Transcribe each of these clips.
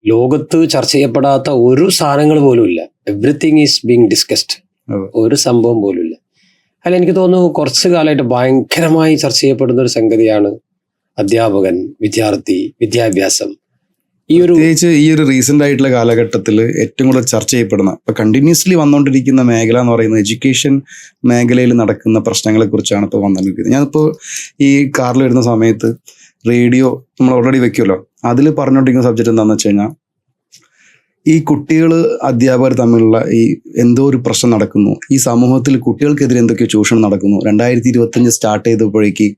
ലോകത്ത് ചർച്ച ചെയ്യപ്പെടാത്ത ഒരു സാധനങ്ങൾ പോലും ഇല്ല. Everything is being discussed. ഒരു സംഭവം പോലും ഇല്ല. അല്ല, എനിക്ക് തോന്നുന്നു കുറച്ചു കാലമായിട്ട് ഭയങ്കരമായി ചർച്ച ചെയ്യപ്പെടുന്ന ഒരു സംഗതിയാണ് അധ്യാപകൻ, വിദ്യാർത്ഥി, വിദ്യാഭ്യാസം. പ്രത്യേകിച്ച് ഈ ഒരു റീസെന്റ് ആയിട്ടുള്ള കാലഘട്ടത്തിൽ ഏറ്റവും കൂടുതൽ ചർച്ച ചെയ്യപ്പെടുന്ന, ഇപ്പൊ കണ്ടിന്യൂസ്ലി വന്നുകൊണ്ടിരിക്കുന്ന മേഖല എന്ന് പറയുന്നത് എഡ്യൂക്കേഷൻ മേഖലയിൽ നടക്കുന്ന പ്രശ്നങ്ങളെ കുറിച്ചാണ് ഇപ്പോൾ വന്നുകൊണ്ടിരിക്കുന്നത്. ഞാനിപ്പോൾ ഈ കാറിൽ വരുന്ന സമയത്ത് റേഡിയോ നമ്മൾ ഓൾറെഡി വെക്കുമല്ലോ, അതിൽ പറഞ്ഞുകൊണ്ടിരിക്കുന്ന സബ്ജക്റ്റ് എന്താണെന്ന് വെച്ച് കഴിഞ്ഞാൽ, ഈ കുട്ടികൾ അധ്യാപകർ തമ്മിലുള്ള ഈ എന്തോ ഒരു പ്രശ്നം നടക്കുന്നു, ഈ സമൂഹത്തിൽ കുട്ടികൾക്കെതിരെ എന്തൊക്കെയോ ചൂഷണം നടക്കുന്നു, 2025 സ്റ്റാർട്ട് ചെയ്തപ്പോഴേക്ക്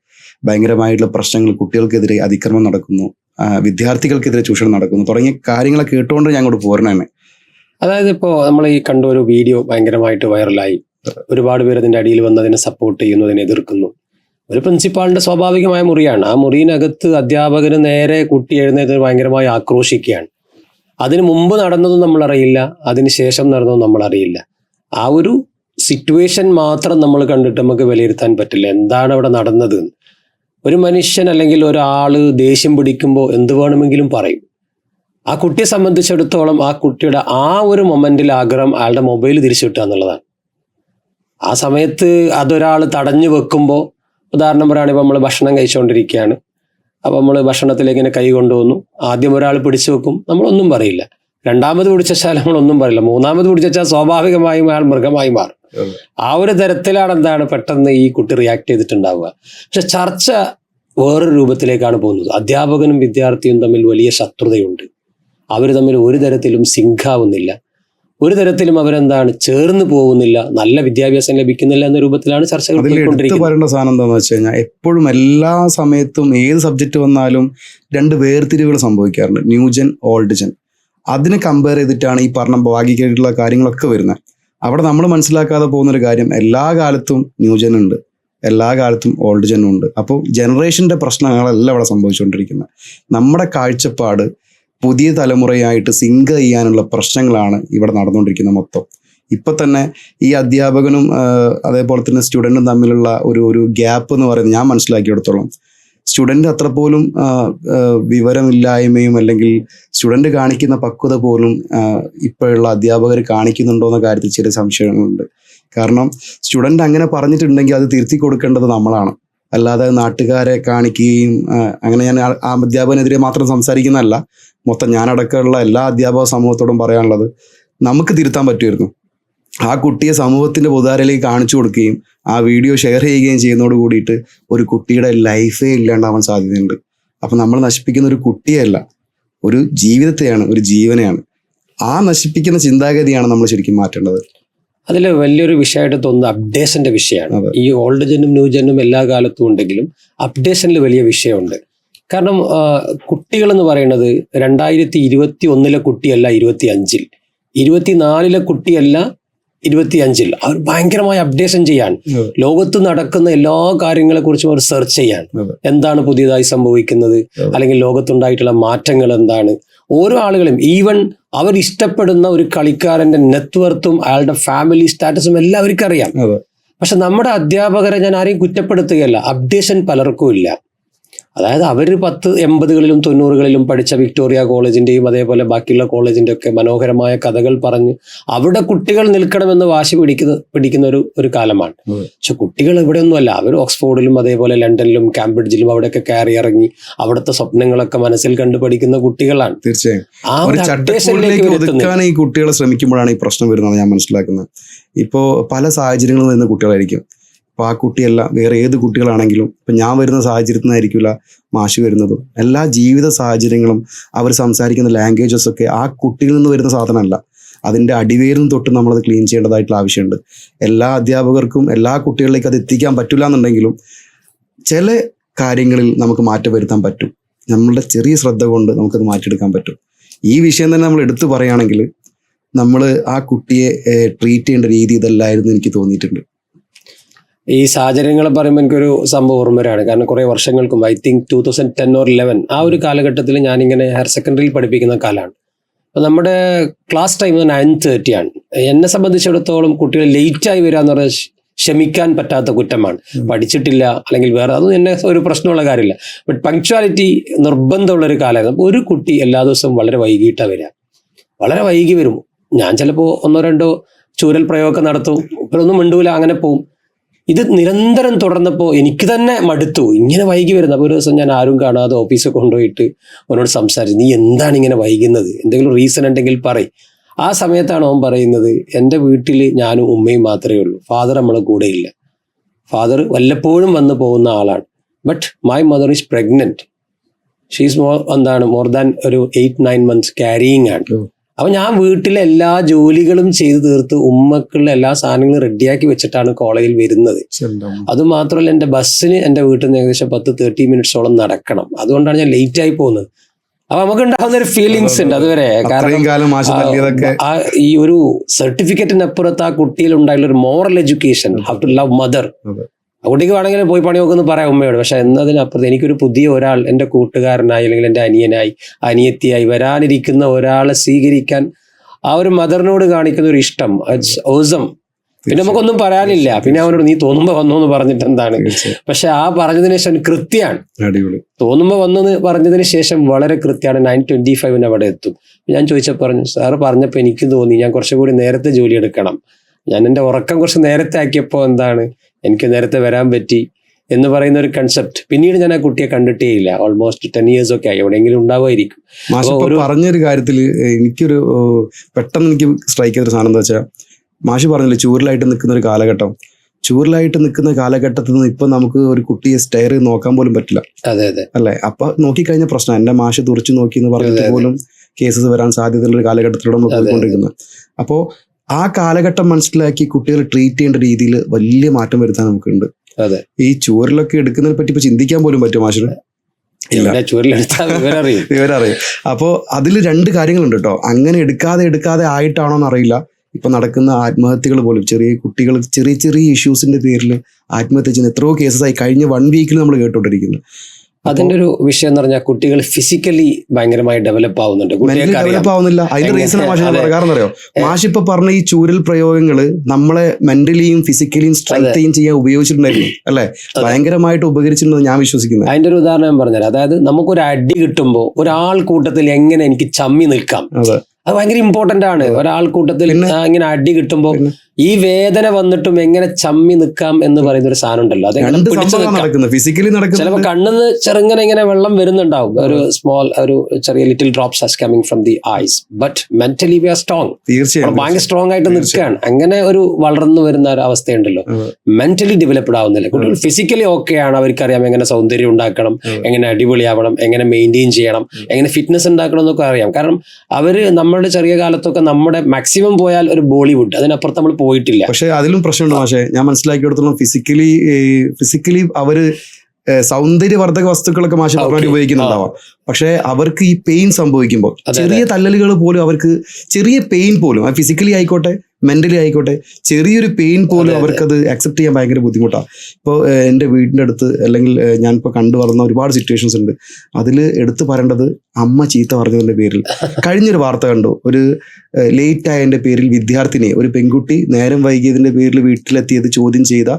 ഭയങ്കരമായിട്ടുള്ള പ്രശ്നങ്ങൾ, കുട്ടികൾക്കെതിരെ അതിക്രമം നടക്കുന്നു, വിദ്യാർത്ഥികൾക്കെതിരെ ചൂഷണം നടക്കുന്നു തുടങ്ങിയ കാര്യങ്ങളൊക്കെ കേട്ടുകൊണ്ട് ഞാൻ അങ്ങോട്ട് പോരണേ. അതായത് ഇപ്പോൾ നമ്മൾ ഈ കണ്ട ഒരു വീഡിയോ ഭയങ്കരമായിട്ട് വൈറലായി, ഒരുപാട് പേര് അതിൻ്റെ അടിയിൽ വന്ന് അതിനെ സപ്പോർട്ട് ചെയ്യുന്നു, അതിനെ എതിർക്കുന്നു. ഒരു പ്രിൻസിപ്പാളിന്റെ സ്വാഭാവികമായ മുറിയാണ്. ആ മുറിയിനകത്ത് അധ്യാപകന് നേരെ കുട്ടി എഴുന്നേറ്റ് ഭയങ്കരമായി ആക്രോശിക്കുകയാണ്. അതിന് മുമ്പ് നടന്നതും നമ്മളറിയില്ല, അതിന് ശേഷം നടന്നതും നമ്മളറിയില്ല. ആ ഒരു സിറ്റുവേഷൻ മാത്രം നമ്മൾ കണ്ടിട്ട് നമുക്ക് വിലയിരുത്താൻ പറ്റില്ല എന്താണ് അവിടെ നടന്നത്. ഒരു മനുഷ്യൻ അല്ലെങ്കിൽ ഒരാൾ ദേഷ്യം പിടിക്കുമ്പോൾ എന്ത് വേണമെങ്കിലും പറയും. ആ കുട്ടിയെ സംബന്ധിച്ചിടത്തോളം ആ കുട്ടിയുടെ ആ ഒരു മൊമെന്റിൽ ആഗ്രഹം അയാളുടെ മൊബൈൽ തിരിച്ചു കിട്ടുക എന്നുള്ളതാണ്. ആ സമയത്ത് അതൊരാൾ തടഞ്ഞു വെക്കുമ്പോൾ, ഉദാഹരണം പറയുകയാണെങ്കിൽ നമ്മൾ ഭക്ഷണം കഴിച്ചുകൊണ്ടിരിക്കുകയാണ്, അപ്പോൾ നമ്മൾ ഭക്ഷണത്തിലേക്ക് ഇങ്ങനെ കൈ കൊണ്ടുവന്നു, ആദ്യം ഒരാൾ പിടിച്ചു വെക്കും, നമ്മളൊന്നും പറയില്ല. രണ്ടാമത് പിടിച്ചാൽ നമ്മളൊന്നും പറയില്ല. മൂന്നാമത് പിടിച്ചാൽ സ്വാഭാവികമായും അയാൾ മൃഗമായി മാറും. ആ ഒരു തരത്തിലാണ് എന്താണ് പെട്ടെന്ന് ഈ കുട്ടി റിയാക്ട് ചെയ്തിട്ടുണ്ടാവുക. പക്ഷെ ചർച്ച വേറൊരു രൂപത്തിലേക്കാണ് പോകുന്നത്. അധ്യാപകനും വിദ്യാർത്ഥിയും തമ്മിൽ വലിയ ശത്രുതയുണ്ട്. അവർ തമ്മിൽ ഒരു തരത്തിലും സിങ്കാവുന്നില്ല, ഒരു തരത്തിലും അവരെന്താണ് ചേർന്ന് പോകുന്നില്ല, നല്ല വിദ്യാഭ്യാസം ലഭിക്കുന്നില്ല എന്ന രൂപത്തിലാണ് ചർച്ചകൾ പറയേണ്ട സാധനം എന്താണെന്ന് വെച്ച് കഴിഞ്ഞാൽ, എപ്പോഴും എല്ലാ സമയത്തും ഏത് സബ്ജക്റ്റ് വന്നാലും രണ്ട് വേർതിരിവുകൾ സംഭവിക്കാറുണ്ട്, ന്യൂജൻ, ഓൾഡ് ജൻ. അതിനെ കമ്പയർ ചെയ്തിട്ടാണ് ഈ പറഞ്ഞ ഭാഗികമായിട്ടുള്ള കാര്യങ്ങളൊക്കെ വരുന്നത്. അവിടെ നമ്മൾ മനസ്സിലാക്കാതെ പോകുന്നൊരു കാര്യം, എല്ലാ കാലത്തും ന്യൂജൻ ഉണ്ട്, എല്ലാ കാലത്തും ഓൾഡ് ജനും ഉണ്ട്. അപ്പോൾ ജനറേഷൻ്റെ പ്രശ്നങ്ങളല്ല ഇവിടെ സംഭവിച്ചുകൊണ്ടിരിക്കുന്നത്. നമ്മുടെ കാഴ്ചപ്പാട് പുതിയ തലമുറയായിട്ട് സിങ്ക് ചെയ്യാനുള്ള പ്രശ്നങ്ങളാണ് ഇവിടെ നടന്നുകൊണ്ടിരിക്കുന്നത് മൊത്തം. ഇപ്പം തന്നെ ഈ അധ്യാപകനും അതേപോലെ തന്നെ സ്റ്റുഡൻറ്റും തമ്മിലുള്ള ഒരു ഗ്യാപ്പ് എന്ന് പറയുന്നത് ഞാൻ മനസ്സിലാക്കിയെടുത്തോളം, സ്റ്റുഡൻ്റ് അത്ര പോലും വിവരമില്ലായ്മയും അല്ലെങ്കിൽ സ്റ്റുഡൻ്റ് കാണിക്കുന്ന പക്വത പോലും ഇപ്പോഴുള്ള അധ്യാപകർ കാണിക്കുന്നുണ്ടോ എന്ന കാര്യത്തിൽ ചില സംശയങ്ങളുണ്ട്. കാരണം സ്റ്റുഡൻ്റ് അങ്ങനെ പറഞ്ഞിട്ടുണ്ടെങ്കിൽ അത് തിരുത്തി കൊടുക്കേണ്ടത് നമ്മളാണ്, അല്ലാതെ നാട്ടുകാരെ കാണിക്കുകയും അങ്ങനെ. ഞാൻ ആ അധ്യാപകനെതിരെ മാത്രം സംസാരിക്കുന്നതല്ല, മൊത്തം ഞാനടക്കമുള്ള എല്ലാ അധ്യാപക സമൂഹത്തോടും പറയാനുള്ളത്, നമുക്ക് തിരുത്താൻ പറ്റുമായിരുന്നു. ആ കുട്ടിയെ സമൂഹത്തിൻ്റെ പൊതുധാരയിലേക്ക് കാണിച്ചു കൊടുക്കുകയും ആ വീഡിയോ ഷെയർ ചെയ്യുകയും ചെയ്യുന്നതോട് കൂടിയിട്ട് ഒരു കുട്ടിയുടെ ലൈഫേ ഇല്ലാണ്ടാവാൻ സാധ്യതയുണ്ട്. അപ്പം നമ്മൾ നശിപ്പിക്കുന്ന ഒരു കുട്ടിയല്ല, ഒരു ജീവിതത്തെയാണ്, ഒരു ജീവനെയാണ്. ആ നശിപ്പിക്കുന്ന ചിന്താഗതിയാണ് നമ്മൾ ശരിക്കും മാറ്റേണ്ടത്. അതിൽ വലിയൊരു വിഷയമായിട്ട് തോന്നുന്നത് അപ്ഡേഷൻ്റെ വിഷയമാണ്. ഈ ഓൾഡ് ജനും ന്യൂ ജനും എല്ലാ കാലത്തും ഉണ്ടെങ്കിലും അപ്ഡേഷനിൽ വലിയ വിഷയമുണ്ട്. കാരണം കുട്ടികൾ എന്ന് പറയുന്നത് 2021 കുട്ടിയല്ല 25-ൽ, 24 കുട്ടിയല്ല 25-ൽ. അവർ ഭയങ്കരമായ അപ്ഡേഷൻ ചെയ്യാൻ, ലോകത്ത് നടക്കുന്ന എല്ലാ കാര്യങ്ങളെക്കുറിച്ചും അവർ സെർച്ച് ചെയ്യാൻ, എന്താണ് പുതിയതായി സംഭവിക്കുന്നത്, അല്ലെങ്കിൽ ലോകത്തുണ്ടായിട്ടുള്ള മാറ്റങ്ങൾ എന്താണ്. ഓരോ ആളുകളും, ഈവൻ അവർ ഇഷ്ടപ്പെടുന്ന ഒരു കളിക്കാരൻ്റെ നെറ്റ്വർത്തും അയാളുടെ ഫാമിലി സ്റ്റാറ്റസും എല്ലാം അവർക്കറിയാം. പക്ഷെ നമ്മുടെ അധ്യാപകരെ ഞാൻ ആരെയും കുറ്റപ്പെടുത്തുകയല്ല, അപ്ഡേഷൻ പലർക്കും ഇല്ല. അതായത് അവർ 80കളിലും 90കളിലും പഠിച്ച വിക്ടോറിയ കോളേജിൻ്റെയും അതേപോലെ ബാക്കിയുള്ള കോളേജിൻ്റെ ഒക്കെ മനോഹരമായ കഥകൾ പറഞ്ഞ് അവിടെ കുട്ടികൾ നിൽക്കണമെന്ന് വാശി പിടിക്കുന്ന ഒരു കാലമാണ്. പക്ഷെ കുട്ടികൾ ഇവിടെയൊന്നുമല്ല, അവർ ഓക്സ്ഫോർഡിലും അതേപോലെ ലണ്ടനിലും കാംബ്രിഡ്ജിലും അവിടെയൊക്കെ കയറി ഇറങ്ങി അവിടുത്തെ സ്വപ്നങ്ങളൊക്കെ മനസ്സിൽ കണ്ടു പഠിക്കുന്ന കുട്ടികളാണ്. തീർച്ചയായും ഈ കുട്ടികളെ ശ്രമിക്കുമ്പോഴാണ് ഈ പ്രശ്നം വരുന്നത് ഞാൻ മനസ്സിലാക്കുന്നത്. ഇപ്പോൾ പല സാഹചര്യങ്ങളിൽ നിന്ന് കുട്ടികളായിരിക്കും. അപ്പോൾ ആ കുട്ടിയല്ല വേറെ ഏത് കുട്ടികളാണെങ്കിലും, ഇപ്പം ഞാൻ വരുന്ന സാഹചര്യത്തിൽ നിന്നായിരിക്കില്ല മാഷ് വരുന്നതും. എല്ലാ ജീവിത സാഹചര്യങ്ങളും അവർ സംസാരിക്കുന്ന ലാംഗ്വേജസൊക്കെ ആ കുട്ടിയിൽ നിന്ന് വരുന്ന സാധനമല്ല, അതിൻ്റെ അടിവേരിൽ തൊട്ട് നമ്മളത് ക്ലീൻ ചെയ്യേണ്ടതായിട്ടുള്ള ആവശ്യമുണ്ട്. എല്ലാ അധ്യാപകർക്കും എല്ലാ കുട്ടികളിലേക്ക് അത് എത്തിക്കാൻ പറ്റില്ല എന്നുണ്ടെങ്കിലും ചില കാര്യങ്ങളിൽ നമുക്ക് മാറ്റം വരുത്താൻ പറ്റും. നമ്മളുടെ ചെറിയ ശ്രദ്ധ കൊണ്ട് നമുക്കത് മാറ്റിയെടുക്കാൻ പറ്റും. ഈ വിഷയം തന്നെ നമ്മൾ എടുത്തു പറയുകയാണെങ്കിൽ, നമ്മൾ ആ കുട്ടിയെ ട്രീറ്റ് ചെയ്യേണ്ട രീതി ഇതല്ലായിരുന്നു എനിക്ക് തോന്നിയിട്ടുണ്ട്. ഈ സാഹചര്യങ്ങൾ പറയുമ്പോൾ എനിക്കൊരു സംഭവം ഓർമ്മയാണ്. കാരണം കുറേ വർഷങ്ങൾക്ക് മുമ്പ്, ഐ തിങ്ക് 2010 or 11 ആ ഒരു കാലഘട്ടത്തിൽ ഞാനിങ്ങനെ ഹയർ സെക്കൻഡറിയിൽ പഠിപ്പിക്കുന്ന കാലമാണ്. അപ്പോൾ നമ്മുടെ ക്ലാസ് ടൈം 9:30 ആണ്. എന്നെ സംബന്ധിച്ചിടത്തോളം കുട്ടികൾ ലേറ്റായി വരിക എന്ന് പറഞ്ഞാൽ ക്ഷമിക്കാൻ പറ്റാത്ത കുറ്റമാണ്. പഠിച്ചിട്ടില്ല അല്ലെങ്കിൽ വേറെ അതൊന്നും എന്നെ ഒരു പ്രശ്നമുള്ള കാര്യമില്ല. ബട്ട് പങ്ക്ച്വാലിറ്റി നിർബന്ധമുള്ളൊരു കാലമാണ്. അപ്പോൾ ഒരു കുട്ടി എല്ലാ ദിവസവും വളരെ വൈകിട്ടാണ് വരിക, വളരെ വൈകി വരും. ഞാൻ ചിലപ്പോൾ 1-2 ചൂരൽ പ്രയോഗമൊക്കെ നടത്തും, ഇപ്പോഴൊന്നും മിണ്ടൂല, അങ്ങനെ പോവും. ഇത് നിരന്തരം തുടർന്നപ്പോൾ എനിക്ക് തന്നെ മടുത്തു, ഇങ്ങനെ വൈകി വരുന്നത്. അപ്പോൾ ഒരു ദിവസം ഞാൻ ആരും കാണാതെ ഓഫീസിൽ കൊണ്ടുപോയിട്ട് അവനോട് സംസാരിച്ചു, നീ എന്താണ് ഇങ്ങനെ വൈകുന്നത്, എന്തെങ്കിലും റീസൺ ഉണ്ടെങ്കിൽ പറയും. ആ സമയത്താണ് അവൻ പറയുന്നത്, എൻ്റെ വീട്ടിൽ ഞാനും ഉമ്മയും മാത്രമേ ഉള്ളൂ, ഫാദർ നമ്മളെ കൂടെ ഇല്ല. ഫാദർ വല്ലപ്പോഴും വന്ന് പോകുന്ന ആളാണ്. But my mother is pregnant, she's more than ഒരു 8-9 months ക്യാരിയിങ് ആണ്. അപ്പൊ ഞാൻ വീട്ടിലെ എല്ലാ ജോലികളും ചെയ്തു തീർത്ത് ഉമ്മക്കുള്ള എല്ലാ സാധനങ്ങളും റെഡിയാക്കി വെച്ചിട്ടാണ് കോളേജിൽ വരുന്നത്. അതുമാത്രമല്ല, എൻ്റെ ബസ്സിന് എൻ്റെ വീട്ടിൽ നിന്ന് ഏകദേശം 10-30 minutes നടക്കണം. അതുകൊണ്ടാണ് ഞാൻ ലേറ്റ് ആയി പോകുന്നത്. അപ്പൊ നമുക്ക് ഉണ്ടാകുന്ന ഒരു ഫീലിങ്സ് ഉണ്ട് അതുവരെ. കാരണം ഈ ഒരു സർട്ടിഫിക്കറ്റിനപ്പുറത്ത് ആ കുട്ടിയിൽ ഉണ്ടായുള്ള ഒരു moral education, how to love mother. ആ കുട്ടിക്ക് വേണമെങ്കിൽ പോയി പണി നോക്കുമെന്ന് പറയാം ഉമ്മയോട്. പക്ഷെ എന്നതിനപ്പുറത്ത് എനിക്കൊരു പുതിയ ഒരാൾ എൻ്റെ കൂട്ടുകാരനായി അല്ലെങ്കിൽ എൻ്റെ അനിയനായി അനിയത്തിയായി വരാനിരിക്കുന്ന ഒരാളെ സ്വീകരിക്കാൻ ആ ഒരു മദറിനോട് കാണിക്കുന്ന ഒരു ഇഷ്ടം, ഇറ്റ്സ് ഓസം. പിന്നെ നമുക്കൊന്നും പറയാനില്ല. പിന്നെ അവനോട് നീ തോന്നുമ്പോ വന്നു എന്ന് പറഞ്ഞിട്ട് എന്താണ്. പക്ഷെ ആ പറഞ്ഞതിന് ശേഷം കൃത്യമാണ്, തോന്നുമ്പോ വന്നെന്ന് പറഞ്ഞതിന് ശേഷം വളരെ കൃത്യമാണ്. 9:25 അവിടെ എത്തും. ഞാൻ ചോദിച്ചപ്പോൾ പറഞ്ഞു, സാറ് പറഞ്ഞപ്പോൾ എനിക്ക് തോന്നി ഞാൻ കുറച്ചുകൂടി നേരത്തെ ജോലി എടുക്കണം. ഞാൻ എൻ്റെ ഉറക്കം കുറച്ച് നേരത്തെ ആക്കിയപ്പോൾ എന്താണ് എനിക്ക് നേരത്തെ വരാൻ പറ്റി എന്ന് പറയുന്ന ഒരു കൺസെപ്റ്റ്. പിന്നീട് ഞാൻ ആ കുട്ടിയെ കണ്ടിട്ടേ ഇല്ല. ഓൾമോസ്റ്റ് 10 years ഒക്കെ ആയി. എവിടെയെങ്കിലും ഉണ്ടാവുമായിരിക്കും. പറഞ്ഞൊരു കാര്യത്തിൽ എനിക്കൊരു പെട്ടെന്ന് എനിക്ക് സ്ട്രൈക്ക് ചെയ്തൊരു സാധനം എന്താ വെച്ചാൽ, മാഷ് പറഞ്ഞില്ലേ ചൂരലായിട്ട് നിൽക്കുന്ന ഒരു കാലഘട്ടം. ചൂരലായിട്ട് നിൽക്കുന്ന കാലഘട്ടത്തിൽ നിന്ന് ഇപ്പൊ നമുക്ക് ഒരു കുട്ടിയെ സ്റ്റെയർ നോക്കാൻ പോലും പറ്റില്ല. അതെ അതെ അല്ലെ? അപ്പൊ നോക്കിക്കഴിഞ്ഞ പ്രശ്നം. എന്റെ മാഷ് തുറച്ചു നോക്കി എന്ന് പറഞ്ഞിട്ട് പോലും കേസസ് വരാൻ സാധ്യതയുള്ള ഒരു കാലഘട്ടത്തിലൂടെ നമ്മൾ പോയിക്കൊണ്ടിരിക്കുന്നത്. അപ്പോ ആ കാലഘട്ടം മനസ്സിലാക്കി കുട്ടികളെ ട്രീറ്റ് ചെയ്യേണ്ട രീതിയിൽ വലിയ മാറ്റം വരുത്താൻ നമുക്കുണ്ട്. ഈ ചൂരലൊക്കെ എടുക്കുന്നതിനെ പറ്റി ഇപ്പൊ ചിന്തിക്കാൻ പോലും പറ്റും മാഷിന്? വിവരറിയും. അപ്പോ അതിൽ 2 കാര്യങ്ങളുണ്ട് കേട്ടോ. അങ്ങനെ എടുക്കാതെ ആയിട്ടാണോന്ന് അറിയില്ല, ഇപ്പൊ നടക്കുന്ന ആത്മഹത്യകൾ പോലും ചെറിയ കുട്ടികൾ ചെറിയ ഇഷ്യൂസിന്റെ പേരിൽ ആത്മഹത്യ ചെയ്യുന്ന എത്രയോ കേസസായി കഴിഞ്ഞ 1 week നമ്മൾ കേട്ടോണ്ടിരിക്കുന്നു. അതിന്റെ ഒരു വിഷയം എന്ന് പറഞ്ഞാൽ കുട്ടികൾ ഫിസിക്കലി ഭയങ്കരമായി ഡെവലപ്പ് ആവുന്നുണ്ട്. ഡെവലപ്പ് ആവുന്നില്ല. അതിന്റെ റീസൺ കാരണം അറിയോ? മാഷ് ഇപ്പൊ പറഞ്ഞ ഈ ചൂരൽ പ്രയോഗങ്ങള് നമ്മളെ മെന്റലിയും ഫിസിക്കലിയും സ്ട്രെങ്തയും ചെയ്യാൻ ഉപയോഗിച്ചിട്ടുണ്ടായിരുന്നു അല്ലെ? ഭയങ്കരമായിട്ട് ഉപകരിച്ചിട്ടുണ്ടെന്ന് ഞാൻ വിശ്വസിക്കുന്നത്. അതിന്റെ ഒരു ഉദാഹരണം ഞാൻ പറഞ്ഞുതരാം. അതായത് നമുക്കൊരു അടി കിട്ടുമ്പോൾ ഒരാൾ കൂട്ടത്തിൽ എങ്ങനെ എനിക്ക് ചമ്മി നിൽക്കാം, അത് ഭയങ്കര ഇമ്പോർട്ടന്റ് ആണ്. ഒരാൾ കൂട്ടത്തിൽ ഇങ്ങനെ അടി കിട്ടുമ്പോൾ ഈ വേദന വന്നിട്ടും എങ്ങനെ ചമ്മി നിൽക്കാം എന്ന് പറയുന്ന ഒരു സാധനം ഉണ്ടല്ലോ. അതെങ്ങനെ ചിലപ്പോ കണ്ണിന്ന് ചെറുങ്ങനെ ഇങ്ങനെ വെള്ളം വരുന്നുണ്ടാവും, ഒരു സ്മോൾ ഒരു ചെറിയ little drops as coming from the eyes. But mentally we are strong, ഭയങ്കര സ്ട്രോങ് ആയിട്ട് നിൽക്കുകയാണ്. അങ്ങനെ ഒരു വളർന്നു വരുന്ന ഒരു അവസ്ഥയുണ്ടല്ലോ. മെന്റലി ഡെവലപ്ഡ് ആവുന്നില്ല കുട്ടികൾ. ഫിസിക്കലി ഓക്കെ ആണ്, അവർക്കറിയാം എങ്ങനെ സൗന്ദര്യം ഉണ്ടാക്കണം, എങ്ങനെ അടിപൊളിയാവണം, എങ്ങനെ മെയിൻറ്റെയിൻ ചെയ്യണം, എങ്ങനെ ഫിറ്റ്നസ് ഉണ്ടാക്കണം എന്നൊക്കെ അറിയാം. കാരണം അവര് നമ്മുടെ ചെറിയ കാലത്തൊക്കെ നമ്മുടെ മാക്സിമം പോയാൽ ഒരു ബോളിവുഡ്, അതിനപ്പുറത്ത് നമ്മൾ പോയിട്ടില്ല. പക്ഷെ അതിലും പ്രശ്നമുണ്ട് പക്ഷേ ഞാൻ മനസ്സിലാക്കിയെടുത്തോളം ഫിസിക്കലി അവര് സൗന്ദര്യവർദ്ധക വസ്തുക്കളൊക്കെ മാഷ് പറഞ്ഞാൽ ഉപയോഗിക്കുന്നുണ്ടാവാം. പക്ഷെ അവർക്ക് ഈ പെയിൻ സംഭവിക്കുമ്പോൾ ചെറിയ തല്ലലുകൾ പോലും അവർക്ക് ചെറിയ പെയിൻ പോലും ഫിസിക്കലി ആയിക്കോട്ടെ മെന്റലി ആയിക്കോട്ടെ ചെറിയൊരു പെയിൻ പോലും അവർക്കത് അക്സെപ്റ്റ് ചെയ്യാൻ ഭയങ്കര ബുദ്ധിമുട്ടാണ്. ഇപ്പോൾ എൻ്റെ വീടിൻ്റെ അടുത്ത് അല്ലെങ്കിൽ ഞാനിപ്പോൾ കണ്ടുവരുന്ന ഒരുപാട് സിറ്റുവേഷൻസ് ഉണ്ട്. അതിൽ എടുത്തു പറയേണ്ടത് അമ്മ ചീത്ത പറഞ്ഞതിൻ്റെ പേരിൽ കഴിഞ്ഞൊരു വാർത്ത കണ്ടു. ഒരു ലേറ്റ് ആയതിൻ്റെ പേരിൽ വിദ്യാർത്ഥിനിയെ, ഒരു പെൺകുട്ടി നേരം വൈകിയതിൻ്റെ പേരിൽ വീട്ടിലെത്തിയത് ചോദ്യം ചെയ്ത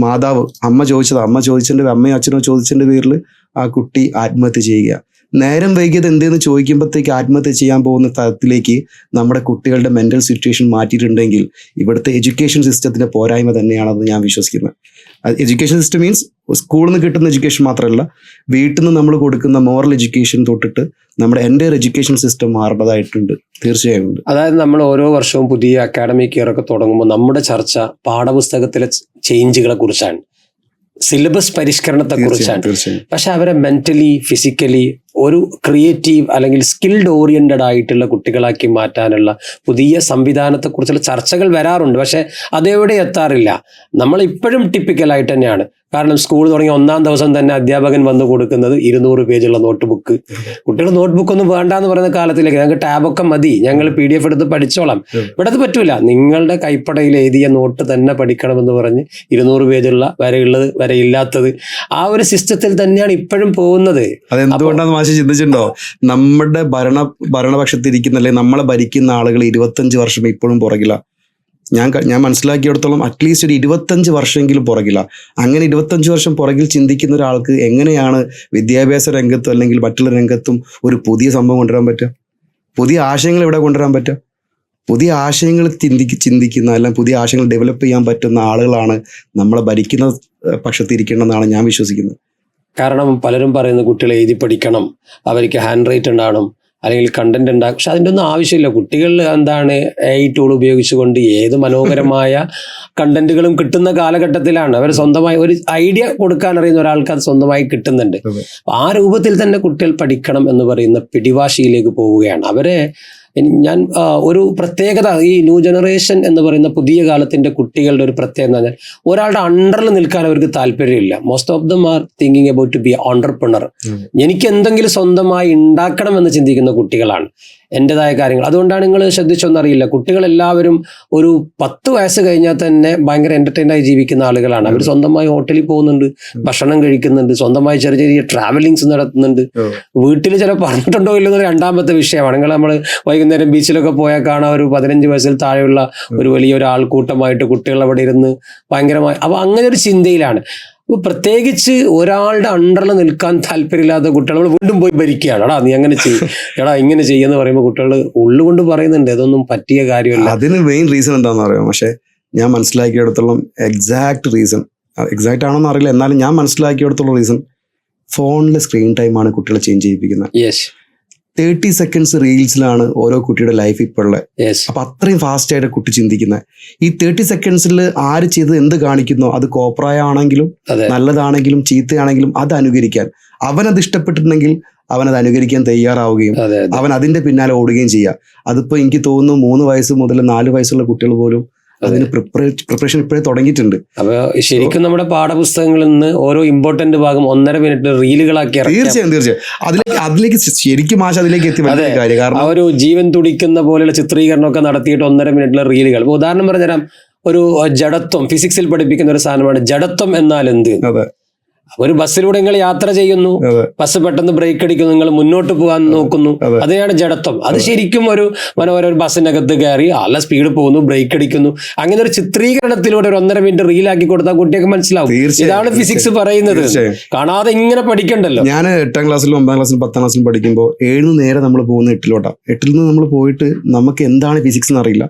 മാതാവ്, അമ്മ ചോദിച്ചതിൻ്റെ അമ്മയോ അച്ഛനോ ചോദിച്ചതിൻ്റെ പേരിൽ ആ കുട്ടി ആത്മഹത്യ ചെയ്യുക. നേരം വൈകിയത് എന്തെന്ന് ചോദിക്കുമ്പോഴത്തേക്ക് ആത്മഹത്യ ചെയ്യാൻ പോകുന്ന തരത്തിലേക്ക് നമ്മുടെ കുട്ടികളുടെ മെന്റൽ സിറ്റുവേഷൻ മാറ്റിയിട്ടുണ്ടെങ്കിൽ ഇവിടുത്തെ എഡ്യൂക്കേഷൻ സിസ്റ്റത്തിന്റെ പോരായ്മ തന്നെയാണെന്ന് ഞാൻ വിശ്വസിക്കുന്നത്. എഡ്യൂക്കേഷൻ സിസ്റ്റം മീൻസ് സ്കൂളിൽ നിന്ന് കിട്ടുന്ന എഡ്യൂക്കേഷൻ മാത്രമല്ല, വീട്ടിൽ നിന്ന് നമ്മൾ കൊടുക്കുന്ന മോറൽ എഡ്യൂക്കേഷൻ തൊട്ടിട്ട് നമ്മുടെ എൻ്റയർ എഡ്യൂക്കേഷൻ സിസ്റ്റം മാറേണ്ടതായിട്ടുണ്ട്. തീർച്ചയായും ഉണ്ട്. അതായത് നമ്മൾ ഓരോ വർഷവും പുതിയ അക്കാഡമിക് ഇയർ ഒക്കെ തുടങ്ങുമ്പോൾ നമ്മുടെ ചർച്ച പാഠപുസ്തകത്തിലെ ചേഞ്ചുകളെ കുറിച്ചാണ്, സിലബസ് പരിഷ്കരണത്തെ കുറിച്ചാണ്. പക്ഷെ അവരെ മെന്റലി ഫിസിക്കലി ഒരു ക്രിയേറ്റീവ് അല്ലെങ്കിൽ സ്കിൽഡ് ഓറിയന്റഡ് ആയിട്ടുള്ള കുട്ടികളാക്കി മാറ്റാനുള്ള പുതിയ സംവിധാനത്തെ കുറിച്ചുള്ള ചർച്ചകൾ വരാറുണ്ട്. പക്ഷെ അതെവിടെ എത്താറില്ല. നമ്മൾ ഇപ്പോഴും ടിപ്പിക്കലായിട്ട് തന്നെയാണ്. കാരണം സ്കൂൾ തുടങ്ങിയ 1ാം ദിവസം തന്നെ അധ്യാപകൻ വന്നു കൊടുക്കുന്നത് 200 പേജുള്ള നോട്ട് ബുക്ക്. കുട്ടികൾ നോട്ട് ബുക്ക് ഒന്നും വേണ്ടാന്ന് പറയുന്ന കാലത്തിലേക്ക് ഞങ്ങൾക്ക് ടാബൊക്കെ മതി, ഞങ്ങൾ PDF എടുത്ത് പഠിച്ചോളാം. ഇവിടെ അത് പറ്റൂല. നിങ്ങളുടെ കൈപ്പടയിൽ എഴുതിയ നോട്ട് തന്നെ പഠിക്കണമെന്ന് പറഞ്ഞ് 200 പേജുള്ള വരെയുള്ളത് വരെ ഇല്ലാത്തത് ആ ഒരു സിസ്റ്റത്തിൽ തന്നെയാണ് ഇപ്പോഴും പോകുന്നത്. അതെന്തുകൊണ്ടാണ് മാഷ് ചിന്തിച്ചിട്ടുണ്ടോ? നമ്മുടെ ഭരണപക്ഷത്തിരിക്കുന്ന അല്ലെങ്കിൽ നമ്മളെ ഭരിക്കുന്ന ആളുകൾ 25 വർഷം ഇപ്പോഴും പുറകില. ഞാൻ മനസ്സിലാക്കിയിടത്തോളം അറ്റ്ലീസ്റ്റ് ഒരു 25 വർഷമെങ്കിലും പുറകില്ല. അങ്ങനെ 25 വർഷം പുറകിൽ ചിന്തിക്കുന്ന ഒരാൾക്ക് എങ്ങനെയാണ് വിദ്യാഭ്യാസ രംഗത്തും അല്ലെങ്കിൽ മറ്റുള്ള രംഗത്തും ഒരു പുതിയ സംഭവം കൊണ്ടുവരാൻ പറ്റുക? പുതിയ ആശയങ്ങൾ ഇവിടെ കൊണ്ടുവരാൻ പറ്റുക? പുതിയ ആശയങ്ങൾ ചിന്തിക്കുന്ന അല്ലെങ്കിൽ പുതിയ ആശയങ്ങൾ ഡെവലപ്പ് ചെയ്യാൻ പറ്റുന്ന ആളുകളാണ് നമ്മളെ ഭരിക്കുന്ന പക്ഷത്തിരിക്കേണ്ടെന്നാണ് ഞാൻ വിശ്വസിക്കുന്നത്. കാരണം പലരും പറയുന്നു കുട്ടികൾ എഴുതി പഠിക്കണം, അവർക്ക് ഹാൻഡ് റൈറ്റ് ഉണ്ടാകണം, അല്ലെങ്കിൽ കണ്ടന്റ് ഉണ്ടാകും. പക്ഷെ അതിൻ്റെ ഒന്നും ആവശ്യമില്ല. കുട്ടികൾ എന്താണ് AI ടൂൾ ഉപയോഗിച്ചുകൊണ്ട് ഏത് മനോഹരമായ കണ്ടന്റുകളും കിട്ടുന്ന കാലഘട്ടത്തിലാണ്. അവർ സ്വന്തമായി ഒരു ഐഡിയ കൊടുക്കാൻ അറിയുന്ന ഒരാൾക്ക് അത് സ്വന്തമായി കിട്ടുന്നുണ്ട്. ആ രൂപത്തിൽ തന്നെ കുട്ടികൾ പഠിക്കണം എന്ന് പറയുന്ന പിടിവാശിയിലേക്ക് പോവുകയാണ്. അവരെ ഞാൻ ഒരു പ്രത്യേകത, ഈ ന്യൂ ജനറേഷൻ എന്ന് പറയുന്ന പുതിയ കാലത്തിന്റെ കുട്ടികളുടെ ഒരു പ്രത്യേകത എന്ന് പറഞ്ഞാൽ ഒരാളുടെ അണ്ടറിൽ നിൽക്കാൻ അവർക്ക് താല്പര്യമില്ല. Most of them are thinking about to be entrepreneur. എനിക്ക് എന്തെങ്കിലും സ്വന്തമായി ഉണ്ടാക്കണം എന്ന് ചിന്തിക്കുന്ന കുട്ടികളാണ്. എൻ്റെതായ കാര്യങ്ങൾ. അതുകൊണ്ടാണ് നിങ്ങൾ ശ്രദ്ധിച്ചൊന്നറിയില്ല, കുട്ടികളെല്ലാവരും ഒരു 10 വയസ്സ് കഴിഞ്ഞാൽ തന്നെ ഭയങ്കര എൻ്റർടൈനായി ജീവിക്കുന്ന ആളുകളാണ്. അവർ സ്വന്തമായി ഹോട്ടലിൽ പോകുന്നുണ്ട്, ഭക്ഷണം കഴിക്കുന്നുണ്ട്, സ്വന്തമായി ചെറിയ ചെറിയ ട്രാവലിങ്സ് നടത്തുന്നുണ്ട്. വീട്ടിൽ ചില പറഞ്ഞിട്ടുണ്ടോ ഇല്ലെന്നൊരു രണ്ടാമത്തെ വിഷയമാണ്. നമ്മൾ വൈകുന്നേരം ബീച്ചിലൊക്കെ പോയാൽ കാണാൻ ഒരു 15 വയസ്സിൽ താഴെയുള്ള ഒരു വലിയൊരു ആൾക്കൂട്ടമായിട്ട് കുട്ടികൾ അവിടെ ഇരുന്ന് ഭയങ്കരമായി. അപ്പോൾ അങ്ങനെ ഒരു ചിന്തയിലാണ്. അപ്പോൾ പ്രത്യേകിച്ച് ഒരാളുടെ അണ്ടറിൽ നിൽക്കാൻ താല്പര്യമില്ലാത്ത കുട്ടികൾ നമ്മൾ വീണ്ടും പോയി ഭരിക്കുകയാണ്. എടാ നീ അങ്ങനെ ചെയ്യും, എടാ ഇങ്ങനെ ചെയ്യുമെന്ന് പറയുമ്പോൾ കുട്ടികൾ ഉള്ളുകൊണ്ട് പറയുന്നുണ്ട് ഇതൊന്നും പറ്റിയ കാര്യമല്ല. അതിന് മെയിൻ റീസൺ എന്താണെന്ന് അറിയാം. പക്ഷെ ഞാൻ മനസ്സിലാക്കിയെടുത്തോളം എക്സാക്ട് ആണെന്ന് അറിയില്ല, എന്നാലും ഞാൻ മനസ്സിലാക്കിയെടുത്തോളം റീസൺ ഫോണിലെ സ്ക്രീൻ ടൈമാണ് കുട്ടികളെ ചേഞ്ച് ചെയ്യിപ്പിക്കുന്നത്. 30 സെക്കൻഡ്സ് റീൽസിലാണ് ഓരോ കുട്ടിയുടെ ലൈഫ് ഇപ്പോൾ ഉള്ളത്. അപ്പൊ അത്രയും ഫാസ്റ്റ് ആയിട്ട് കുട്ടി ചിന്തിക്കുന്നത്. ഈ 30 സെക്കൻഡ്സിൽ ആര് ചെയ്ത് എന്ത് കാണിക്കുന്നോ അത് കോപ്രായമാണെങ്കിലും നല്ലതാണെങ്കിലും ചീത്തയാണെങ്കിലും അത് അനുകരിക്കാൻ, അവനത് ഇഷ്ടപ്പെട്ടിട്ടുണ്ടെങ്കിൽ അവനത് അനുകരിക്കാൻ തയ്യാറാവുകയും അവൻ അതിന്റെ പിന്നാലെ ഓടുകയും ചെയ്യുക. അതിപ്പോ എനിക്ക് തോന്നുന്നു 3 വയസ്സ് മുതൽ 4 വയസ്സുള്ള കുട്ടികൾ പോലും അതിന് പ്രിപ്പറേഷൻ ഇപ്പോഴേ തുടങ്ങിയിട്ടുണ്ട്. അപ്പൊ ശരിക്കും നമ്മുടെ പാഠപുസ്തകങ്ങളിൽ നിന്ന് ഓരോ ഇമ്പോർട്ടന്റ് ഭാഗം 1.5 മിനിറ്റ് റീലുകളാക്കി തീർച്ചയായും അതിലേക്ക് ശരിക്കും മാഷ് അതിലേക്ക് എത്തി കാര്യം. കാരണം ഒരു ജീവൻ തുടിക്കുന്ന പോലെയുള്ള ചിത്രീകരണമൊക്കെ നടത്തിയിട്ട് 1.5 മിനിറ്റിലെ റീലുകൾ. ഉദാഹരണം പറഞ്ഞുതരാം, ഒരു ജഡത്വം, ഫിസിക്സിൽ പഠിപ്പിക്കുന്ന ഒരു സാധനമാണ് ജഡത്വം എന്നാൽ എന്ത്. ഒരു ബസ്സിലൂടെ നിങ്ങൾ യാത്ര ചെയ്യുന്നു, ബസ് പെട്ടെന്ന് ബ്രേക്ക് അടിക്കുന്നു, നിങ്ങൾ മുന്നോട്ട് പോകാൻ നോക്കുന്നു, അതിനാണ് ജഡത്വം. അത് ശരിക്കും ഒരു മനോഹര ഒരു ബസ്സിനകത്ത് കയറി നല്ല സ്പീഡ് പോകുന്നു, ബ്രേക്ക് അടിക്കുന്നു, അങ്ങനെ ഒരു ചിത്രീകരണത്തിലൂടെ ഒരു 1.5 മിനിറ്റ് റീലാക്കി കൊടുത്താൽ കുട്ടിയൊക്കെ മനസ്സിലാവും ഇതാണ് ഫിസിക്സ് പറയുന്നത്. കാണാതെ ഇങ്ങനെ പഠിക്കണ്ടല്ലോ. ഞാൻ 8ാം ക്ലാസ്സിലും 9ാം ക്ലാസ്സിലും 10ാം ക്ലാസ്സിലും പഠിക്കുമ്പോൾ 7 നേരെ നമ്മൾ പോകുന്ന 8ലോട്ടാണ്. 8ൽ നിന്ന് നമ്മൾ പോയിട്ട് നമുക്ക് എന്താണ് ഫിസിക്സ് എന്നറിയില്ല,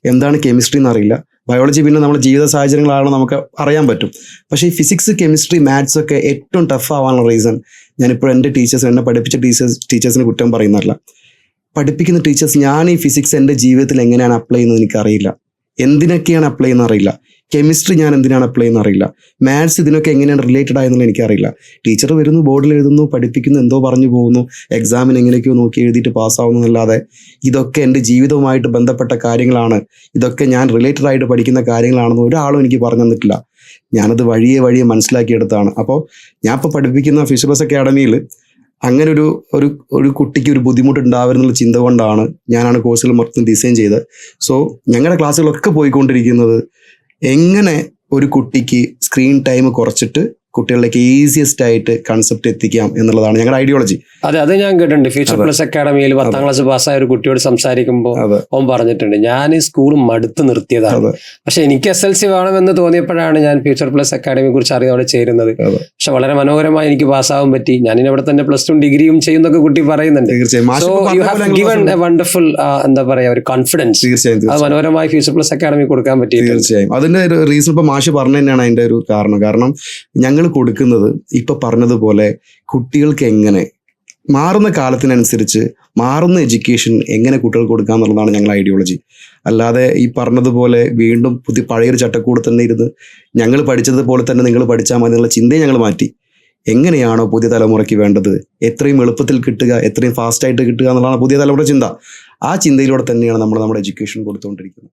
എന്താണ് കെമിസ്ട്രി എന്നറിയില്ല. ബയോളജി പിന്നെ നമ്മുടെ ജീവിത സാഹചര്യങ്ങളാണ് നമുക്ക് അറിയാൻ പറ്റും. പക്ഷേ ഈ ഫിസിക്സ്, കെമിസ്ട്രി, മാത്സ് ഒക്കെ ഏറ്റവും ടഫ് ആവാനുള്ള റീസൺ ഞാനിപ്പോൾ എൻ്റെ എന്നെ പഠിപ്പിച്ച ടീച്ചേഴ്സിനെ കുറ്റം പറയുന്നതല്ല. പഠിപ്പിക്കുന്ന ടീച്ചേഴ്സ്, ഞാൻ ഈ ഫിസിക്സ് എൻ്റെ ജീവിതത്തിൽ എങ്ങനെയാണ് അപ്ലൈ ചെയ്യുന്നത് എനിക്കറിയില്ല, എന്തിനൊക്കെയാണ് അപ്ലൈ ചെയ്യുന്നത് അറിയില്ല. കെമിസ്ട്രി ഞാൻ എന്തിനാണ് അപ്ലൈ ചെയ്യുന്നത് അറിയില്ല. മാത്സ് ഇതിനൊക്കെ എങ്ങനെയാണ് റിലേറ്റഡ് ആയെന്നുള്ള എനിക്കറിയില്ല. ടീച്ചർ വരുന്നു, ബോർഡിൽ എഴുതുന്നു, പഠിപ്പിക്കുന്നു, എന്തോ പറഞ്ഞു പോകുന്നു, എക്സാമിന് എങ്ങനെയൊക്കെയോ നോക്കി എഴുതിയിട്ട് പാസ്സാവുന്നതല്ലാതെ ഇതൊക്കെ എൻ്റെ ജീവിതവുമായിട്ട് ബന്ധപ്പെട്ട കാര്യങ്ങളാണ്, ഇതൊക്കെ ഞാൻ റിലേറ്റഡ് ആയിട്ട് പഠിക്കുന്ന കാര്യങ്ങളാണെന്ന് ഒരാളും എനിക്ക് പറഞ്ഞു തന്നിട്ടില്ല. ഞാനത് വഴിയെ മനസ്സിലാക്കിയെടുത്താണ്. അപ്പോൾ ഞാൻ ഇപ്പോൾ പഠിപ്പിക്കുന്ന ഫിഷറീസ് അക്കാഡമിയിൽ അങ്ങനെ ഒരു കുട്ടിക്ക് ഒരു ബുദ്ധിമുട്ടുണ്ടാവരുന്നുള്ള ചിന്ത കൊണ്ടാണ് ഞാനാണ് കോഴ്സുകൾ മൊത്തം ഡിസൈൻ ചെയ്തത്. സോ ഞങ്ങളുടെ ക്ലാസ്സുകളൊക്കെ പോയിക്കൊണ്ടിരിക്കുന്നത് എങ്ങനെ ഒരു കുട്ടിക്ക് സ്ക്രീൻ ടൈം കുറച്ചിട്ട് കുട്ടികളിലേക്ക് ഈസിയസ്റ്റ് ആയിട്ട് കൺസെപ്റ്റ് എത്തിക്കാം എന്നുള്ളതാണ് ഞങ്ങളുടെ ഐഡിയോളജി. അത് ഞാൻ കേട്ടിട്ടുണ്ട്. ഫ്യൂച്ചർ പ്ലസ് അക്കാഡമിയിൽ 10ാം ക്ലാസ് പാസ്സായ ഒരു കുട്ടിയോട് സംസാരിക്കുമ്പോൾ അവൻ പറഞ്ഞിട്ടുണ്ട്, ഞാൻ ഈ സ്കൂൾ മടുത്ത് നിർത്തിയതാണ്, പക്ഷെ എനിക്ക് SLC വേണമെന്ന് തോന്നിയപ്പോഴാണ് ഞാൻ ഫ്യൂച്ചർ പ്ലസ് അക്കാഡമിയെ കുറിച്ച് അറിയാതെ ചേരുന്നത്. പക്ഷെ വളരെ മനോഹരമായി എനിക്ക് പാസ്സാവാൻ പറ്റി. ഞാനിനി അവിടെ തന്നെ +2 ഡിഗ്രിയും ചെയ്യുന്നൊക്കെ കുട്ടി പറയുന്നുണ്ട്. So you have given A wonderful എന്താ പറയാ ഒരു കോൺഫിഡൻസ്. അത് മനോഹരമായി ഫ്യൂച്ചർ പ്ലസ് അക്കാഡമി കൊടുക്കാൻ പറ്റി. തീർച്ചയായും അതിന്റെ റീസൺ ഇപ്പൊ മാഷ് പറഞ്ഞു തന്നെയാണ് അതിന്റെ ഒരു കാരണം ഞങ്ങൾ കൊടുക്കുന്നത് ഇപ്പൊ പറഞ്ഞതുപോലെ കുട്ടികൾക്ക് എങ്ങനെ മാറുന്ന കാലത്തിനനുസരിച്ച് മാറുന്ന എഡ്യൂക്കേഷൻ എങ്ങനെ കുട്ടികൾക്ക് കൊടുക്കുക എന്നുള്ളതാണ് ഞങ്ങളുടെ ഐഡിയോളജി. അല്ലാതെ ഈ പറഞ്ഞതുപോലെ വീണ്ടും പഴയൊരു ചട്ടക്കൂട് തന്നെ ഇരുന്ന് ഞങ്ങൾ പഠിച്ചതുപോലെ തന്നെ നിങ്ങൾ പഠിച്ചാൽ മതി എന്നുള്ള ചിന്തയെ ഞങ്ങൾ മാറ്റി. എങ്ങനെയാണോ പുതിയ തലമുറയ്ക്ക് വേണ്ടത്, എത്രയും എളുപ്പത്തിൽ കിട്ടുക, എത്രയും ഫാസ്റ്റായിട്ട് കിട്ടുക എന്നുള്ളതാണ് പുതിയ തലമുറ ചിന്ത. ആ ചിന്തയിലൂടെ തന്നെയാണ് നമ്മൾ നമ്മുടെ എഡ്യൂക്കേഷൻ കൊടുത്തുകൊണ്ടിരിക്കുന്നത്.